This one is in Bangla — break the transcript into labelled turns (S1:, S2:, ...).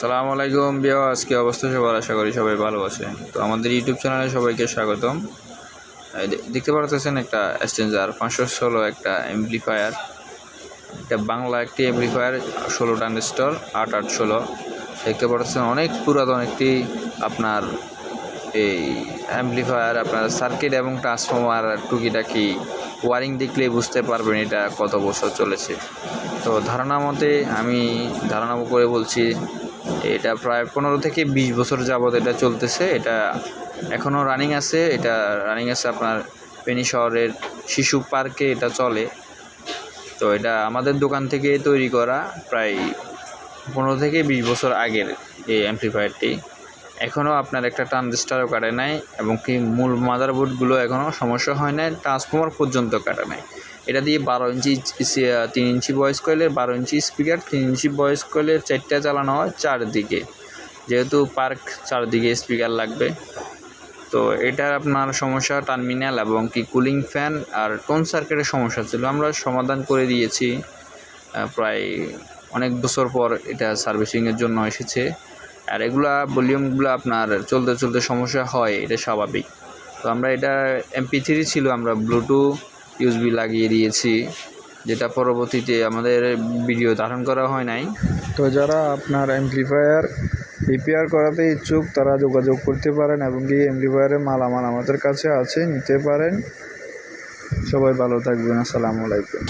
S1: আসসালামু আলাইকুম ভিউয়ার্স, কি অবস্থা সবার? আশা করি সবাই ভালো আছেন। তো আমাদের ইউটিউব চ্যানেলে সবাইকে স্বাগতম। দেখতে পাচ্ছেন একটা স্ট্রেঞ্জার 516 একটা অ্যাম্পলিফায়ার, এটা বাংলা একটি অ্যাম্পলিফায়ার, 16 ট্রানজিস্টর 8816। দেখতে পাচ্ছেন অনেক পুরাতন একটি আপনার এই অ্যাম্পলিফায়ার। আপনার সার্কিট এবং ট্রান্সফরমার টুকিটাকি ওয়ারিং দেখলেই বুঝতে পারবেন এটা কত বছর চলেছে। তো ধারণা মতে আমি ধারণা করে বলছি, এটা প্রায় 15 থেকে 20 বছর যাবৎ এটা চলতেছে। এটা এখনও রানিং আছে। এটা রানিং আছে আপনার ফেনী শহরের শিশু পার্কে এটা চলে। তো এটা আমাদের দোকান থেকে তৈরি করা, প্রায় 15 থেকে 20 বছর আগের এই অ্যাম্পলিফায়ারটি। এখনও আপনার একটা ট্রানজিস্টারও কাটে নাই, এবং কি মূল মাদারবোর্ডগুলো এখনও সমস্যা হয় নাই, ট্রান্সফর্মার পর্যন্ত কাটে নাই। এটা দিয়ে 12 ইঞ্চি 3 ইঞ্চি ভয়েস কয়েলের 12 ইঞ্চি স্পিকার, 3 ইঞ্চি ভয়েস কয়েলের 4টা চালানো হয় চারদিকে, যেহেতু পার্ক চারদিকে স্পিকার লাগবে। তো এটার আপনার সমস্যা টার্মিনাল এবং কি কুলিং ফ্যান আর টোন সার্কিটের সমস্যা ছিল, আমরা সমাধান করে দিয়েছি। প্রায় অনেক বছর পর এটা সার্ভিসিংয়ের জন্য এসেছে। আর এগুলা ভলিউমগুলো আপনার চলতে চলতে সমস্যা হয়, এটা স্বাভাবিক। তো আমরা এটা MP3 ছিল, আমরা ব্লুটুথ USB লাগিয়ে দিয়েছি, যেটা পরবর্তীতে আমাদের ভিডিও ধারণ করা হয় নাই।
S2: তো যারা আপনার অ্যাম্পলিফায়ার রিপেয়ার করাতে ইচ্ছুক তারা যোগাযোগ করতে পারেন, এবং কি অ্যাম্পলিফায়ারের মালামাল আমাদের কাছে আছে, নিতে পারেন। সবাই ভালো থাকবেন। আসসালামু আলাইকুম।